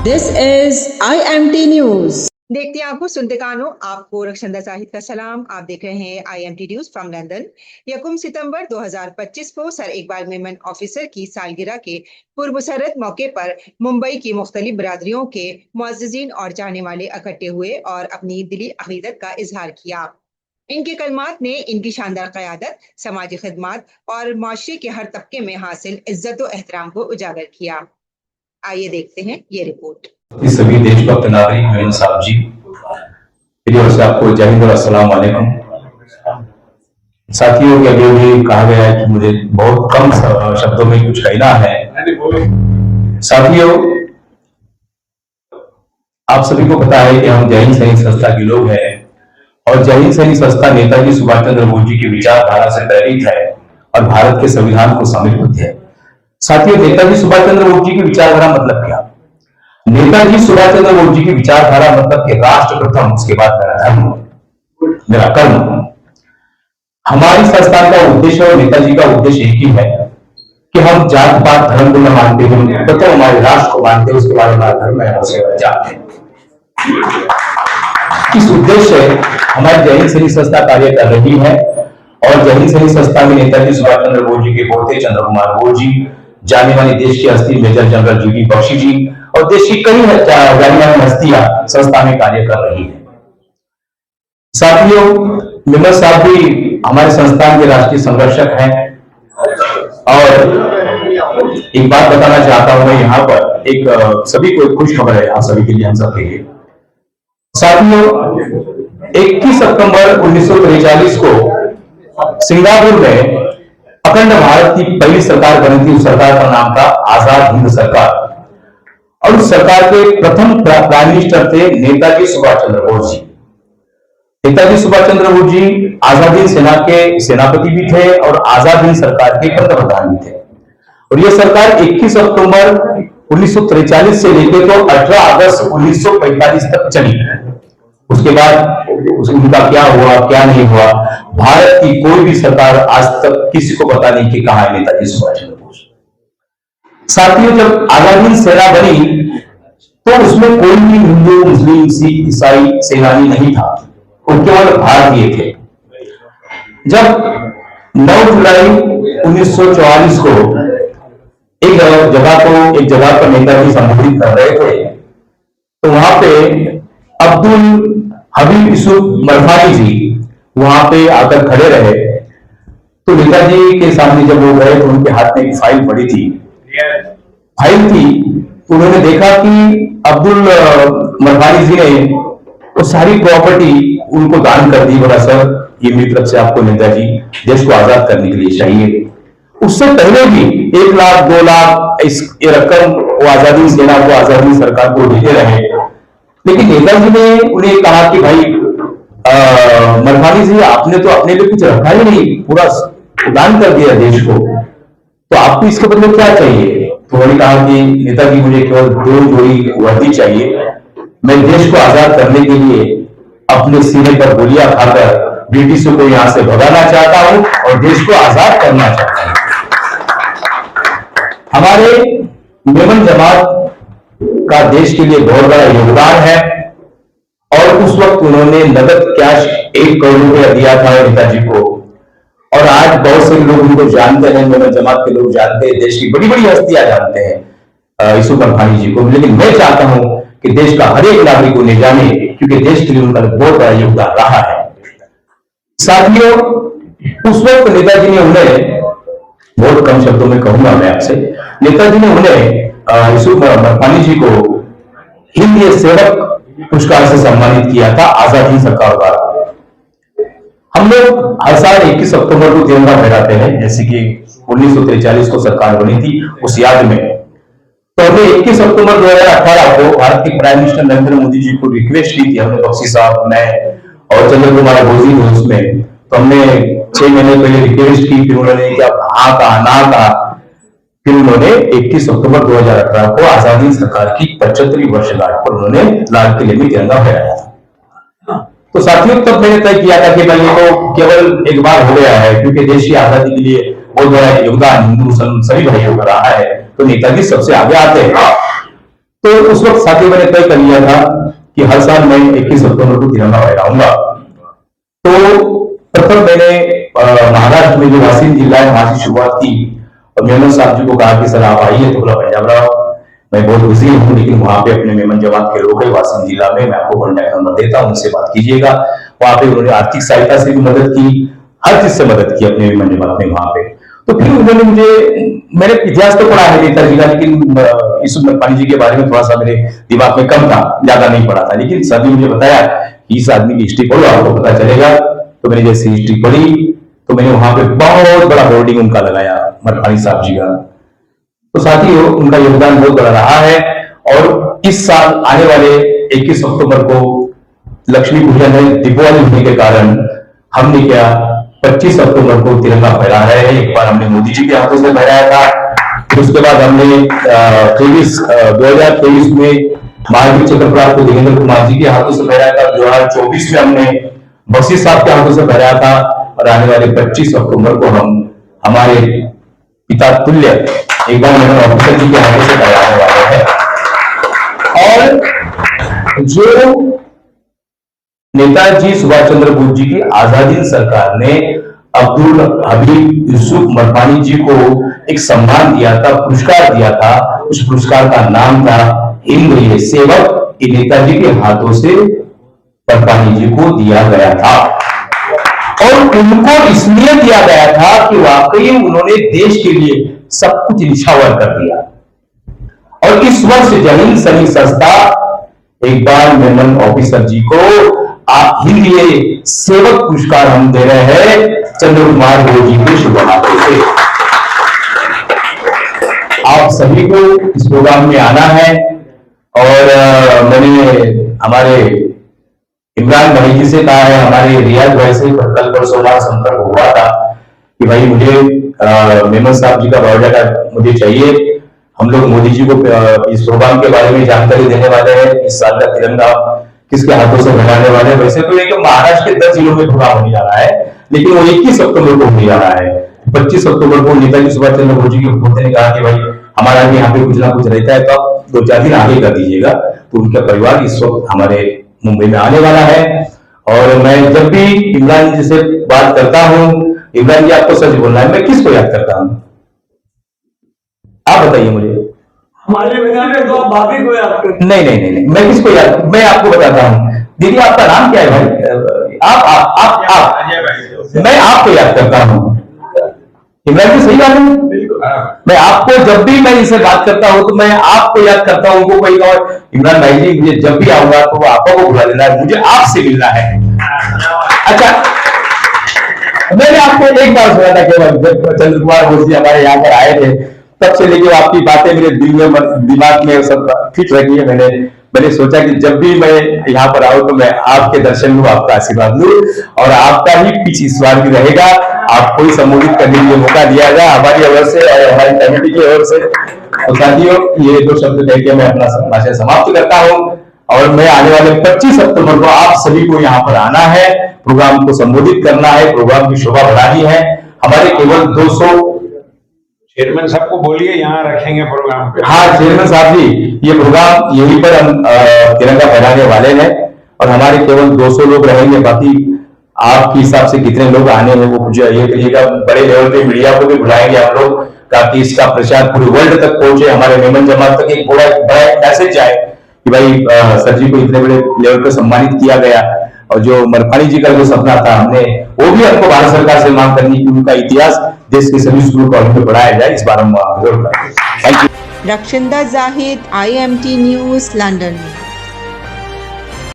This is IMT News. देखते आंखों सुनते कानों, आपको रक्षंदा साहिद का सलाम। आप देख रहे हैं IMT न्यूज फ्रॉम लंदन। 1 सितंबर 2025 को सर इकबाल मेमन ऑफिसर की सालगिरह के पूर्व मुसर्रत मौके पर मुंबई की मुख्तलिफ बरादरियों के मुअज़्ज़िज़ीन और चाहने वाले इकट्ठे हुए और अपनी दिली अक़ीदत का इजहार किया। इनके कलमात ने इनकी शानदार क़यादत, समाजी खिदमत और माशरे के हर तबके में हासिल इज्जत व एहतराम को उजागर किया। आइए देखते हैं ये रिपोर्ट। इस सभी देशभक्त नागरिक मेमन साहब जी, मेरी ओर से आपको जय हिंद और अस्सलाम वालेकुम। साथियों के अभी भी कहा गया है कि मुझे बहुत कम शब्दों में कुछ कहना है। साथियों, आप सभी को पता है कि हम जय हिंद सैनिक संस्था के लोग हैं और जय हिंद सैनिक संस्था नेताजी सुभाष चंद्र बोस जी की विचारधारा से प्रेरित है और भारत के संविधान को शामिल होती है। साथियों, नेताजी सुभाष चंद्र बोस जी की विचारधारा मतलब क्या? नेताजी सुभाष चंद्र बोस जी की विचारधारा मतलब कि राष्ट्र प्रथम, उसके बाद मेरा धर्म, मेरा कर्म। हमारी संस्थान का उद्देश्य और नेताजी का उद्देश्य एक ही है कि हम जात पात धर्म को न मानते हैं, प्रथम हमारे राष्ट्र को मानते हैं, उसके बाद हमारा धर्म है, उसके बाद जात है। इस उद्देश्य से हमारी जय हिंद सैनिक संस्था कार्य कर रही है और जय हिंद सैनिक संस्था में नेताजी सुभाष चंद्र बोस जी के पोते चंद्र कुमार बोस जी, जाने मानी देश की हस्ती मेजर जनरल GD बख्शी जी और देश की कई जानी मानी हस्तियां संस्था में कार्य कर रही है। साथियों, मेमन साहब भी हमारे संस्थान के राष्ट्रीय संरक्षक हैं और एक बात बताना चाहता हूं मैं यहाँ पर, एक सभी को खुश खबर है आप सभी के लिए, हम सब के लिए। साथियों, 21 सितंबर 1943 को सिंगापुर में अखंड भारत की पहली सरकार बनी थी। उस सरकार का नाम था आजाद हिंद सरकार और उस सरकार के प्रथम प्राइम मिनिस्टर थे नेताजी सुभाष चंद्र बोस जी। नेताजी सुभाष चंद्र बोस जी आजाद हिंद सेना के सेनापति भी थे और आजाद हिंद सरकार के पंतप्रधान भी थे और यह सरकार 21 अक्टूबर 1943 से लेकर तो 18 अगस्त 1945 तक चली। उसके बाद उनका क्या हुआ क्या नहीं हुआ, भारत की कोई भी सरकार आज तक किसी को पता नहीं कि कहां है नेताजी सुभाष चंद्र बोस। साथियों, जब आजाद हिंद सेना बनी तो उसमें कोई भी हिंदू, मुस्लिम, सिख, ईसाई सेनानी नहीं था, वो केवल भारतीय थे। जब 9 जुलाई 1944 को एक जगह पर नेताजी संबोधित कर रहे थे तो वहां पे अब्दुल हबीब यूसुफ मरफानी जी वहां पे आकर खड़े रहे तो नेताजी के सामने जब वो गए तो उनके हाथ में एक फाइल पड़ी थी। तो उन्होंने देखा कि अब्दुल मरफानी जी ने वो सारी प्रॉपर्टी उनको दान कर दी। बोला, सर ये मेरी तरफ से आपको नेताजी देश को आजाद करने के लिए चाहिए। उससे पहले भी 1 लाख 2 लाख ये रकम वो आजादी सेना को, आजादी सरकार को देते रहे, लेकिन नेताजी ने उन्हें कहा कि भाई मरफानी जी, आपने तो अपने लिए कुछ रखा ही नहीं, पूरा दान कर दिया देश को, तो आपको इसके बदले क्या चाहिए? तो उन्होंने कहा कि नेताजी, मुझे केवल 2 जोड़ी वर्दी चाहिए, मैं देश को आजाद करने के लिए अपने सीने पर गोलियां खाकर ब्रिटिशों को यहां से भगाना चाहता हूं और देश को आजाद करना चाहता हूं। हमारे मेमन जमात का देश के लिए बहुत बड़ा योगदान है और उस वक्त उन्होंने नगद कैश 1 करोड़ रुपया दिया था नेताजी को और आज बहुत से लोग उनको जानते हैं, मेमन जमात के लोग जानते हैं, देश की बड़ी बड़ी हस्तियां जानते हैं यूसुफ मरफानी जी को, लेकिन मैं चाहता हूं कि देश का हर एक नागरिक उन्हें जाने, क्योंकि देश के लिए उनका बहुत बड़ा योगदान रहा है। साथियों, उस वक्त नेताजी ने उन्हें, बहुत कम शब्दों में कहूंगा मैं आपसे, नेताजी ने उन्हें यूसुफ मरफानी जी को हिंद सेवक पुरस्कार से सम्मानित किया था आजाद हिंद सरकार द्वारा। हम लोग हर साल 21 अक्टूबर को तिरंगा फहराते हैं, जैसे कि 1943 को सरकार बनी थी उस याद में। तो हमने 21 अक्टूबर 2018 को भारत के प्राइम मिनिस्टर नरेंद्र मोदी जी को रिक्वेस्ट की थी, हमने बख्शी साहब, मैं और चंद्र कुमार बोस जी ने उसमें, तो हमने 6 महीने पहले रिक्वेस्ट की, फिर उन्होंने क्या हाँ कहा ना कहा, फिर उन्होंने 21 अक्टूबर 2018 को आजादी सरकार की 75वीं वर्षगांठ पर उन्होंने लाल किले में तिरंगा फहराया था। तो साथियों, तब मैंने तय किया था कि भाई ये तो केवल एक बार हो गया है, क्योंकि देश की आजादी के लिए बहुत बड़ा योगदान हिंदू मुसलमान सभी भाइयों का रहा है, तो नेताजी सबसे आगे आते हैं। तो उस वक्त साथियों मैंने तय कर लिया था कि हर साल मैं 21 अक्टूबर को तिरंगा फहराऊंगा। तो प्रथम मैंने महाराष्ट्र में जो वाशिम जिला है वहां से शुरुआत की और मेमन साहब जी को कहा कि सर आप आइए तो बोला पंजाब राव मैं बहुत बिजी हूँ, लेकिन वहां पे अपने मेमन जमात के लोग है वाशिम जिला में, मैं आपको कॉन्टैक्ट नंबर देता हूँ, उनसे बात कीजिएगा। वहां पे उन्होंने आर्थिक सहायता से भी मदद की, हर चीज से मदद की अपने मेमन जमात में वहां पे। तो फिर उन्होंने मैंने इतिहास तो पढ़ा है नेताजी का, लेकिन यूसुफ नरपानी जी के बारे में थोड़ा सा मेरे दिमाग में कम था, ज्यादा नहीं पढ़ा था, लेकिन सर ने मुझे बताया कि इस आदमी की हिस्ट्री पढ़ो आपको पता चलेगा। तो मैंने जैसे हिस्ट्री पढ़ी तो मैंने वहां पे बहुत बड़ा होर्डिंग उनका लगाया नरपानी साहब जी का। तो साथियों उनका योगदान बहुत बड़ा रहा है। और इस साल आने वाले 21 अक्टूबर को लक्ष्मी पूजन है, दीपावली होने के कारण हमने क्या 25 अक्टूबर को तिरंगा फहरा है। एक बार हमने मोदी जी के हाथों से फहराया था, फिर उसके बाद हमने 2023 में महावीर चक्र प्राप्त देवेंद्र कुमार जी के हाथों से फहराया था, 2024 में हमने बख्शी साहब के हाथों से फहराया था, और आने वाले 25 अक्टूबर को हम हमारे पिता तुल्य एक बार मेमन ऑफिसर जी के हाथों से फहराने वाले हैं। और जो नेताजी सुभाष चंद्र बोस जी की आजादी सरकार ने अब्दुल हबीब यूसुफ नरपानी जी को एक सम्मान दिया था, पुरस्कार दिया था, उस पुरस्कार का नाम था हिंद सेवक, ये नेताजी के हाथों से नरपानी जी को दिया गया था। और उनको इसलिए दिया गया था कि वाकई उन्होंने देश के लिए सब कुछ निछावर कर दिया। और इस वर्ष जय हिंद सैनिक संस्था एक बार मेमन ऑफिसर जी को आप हिंद सेवक पुरस्कार हम दे रहे हैं चंद्र कुमार बोस जी के शुभ हाथों से। आप सभी को इस प्रोग्राम में आना है। और मैंने हमारे इमरान भाई जी से कहा है, हमारे रियाज भाई से कल परसों संपर्क हुआ था कि भाई मुझे मेमन साहब जी का बायोडाटा मुझे चाहिए। हम लोग मोदी जी को इस प्रोग्राम के बारे में जानकारी देने वाले हैं, इस साल का तिरंगा किसके हाथों से बनाने वाले हैं। वैसे तो एक महाराष्ट्र के 10 जिलों में प्रोग्राम होने जा रहा है, लेकिन वो 21 अक्टूबर को होने जा रहा है। 25 अक्टूबर को नेताजी सुभाष चंद्र बोस जी के पोते ने कहा कि भाई हमारा भी यहाँ पे कुछ ना कुछ रहता है, तो आप 2-4 दिन आगे कर दीजिएगा। तो उनका परिवार इस वक्त हमारे मुंबई में आने वाला है। और मैं जब भी इमरान जी से बात करता हूँ, इमरान जी आपको सच बोलना है, मैं किसको याद करता हूँ आप बताइए मुझे। हमारे में तो आप भाभी को याद करते। नहीं, मैं किसको याद, मैं आपको बताता हूँ। दीदी आपका नाम क्या है भाई? आप मैं आपको याद करता हूँ। इमरान जी सही बात है। मैं आपको जब भी मैं इनसे बात करता हूं तो मैं आपको याद करता हूं। उनको कोई और इमरान भाई जी मुझे जब भी आऊंगा तो आपको को बुला लेना है, मुझे आपसे मिलना है। अच्छा, मैंने आपको एक बार सुना था केवल जब चंद्र कुमार बोस जी हमारे यहाँ पर आए थे, तब से लेके आपकी बातें मेरे दिल में दिमाग में सब फिट रखी है। मैंने सोचा कि जब भी मैं यहाँ पर आऊं तो मैं आपके दर्शन लूं, आपका आशीर्वाद लूं, और आपका ही पीछ इस बार भी रहेगा। आपको ही संबोधित करने के लिए मौका दिया गया हमारी ओर से और हमारी कमेटी की ओर से। और साथियों ये 2 शब्द कह के मैं अपना भाषण समाप्त करता हूं। और मैं आने वाले 25 अक्टूबर को आप सभी को यहाँ पर आना है, प्रोग्राम को संबोधित करना है, प्रोग्राम की शोभा बढ़ानी है। हमारे केवल 200 चेयरमैन साहब को बोलिए यहाँ रखेंगे प्रोग्राम पे। हाँ चेयरमैन साहब जी, ये प्रोग्राम यहीं पर हम तिरंगा फहराने वाले हैं और हमारे केवल 200 लोग रहेंगे। बाकी आपके हिसाब से कितने लोग आने हैं वो मुझे ये कहिएगा। बड़े लेवल पे मीडिया को भी बुलाएंगे हम लोग ताकि इसका प्रचार पूरे वर्ल्ड तक पहुंचे, हमारे मेमन जमात तक एक बड़ा मैसेज जाए कि भाई सर जी को इतने बड़े लेवल पर सम्मानित किया गया। और जो नरपानी जी का जो सपना था हमने वो भी हमको भारत सरकार से मांग करनी कि उनका इतिहास देश के सभी स्कूल कॉलेज में पढ़ाया जाए। इस बार हम जरूर करेंगे। Thank you. Rakhshinda Zahid, IMT news, London.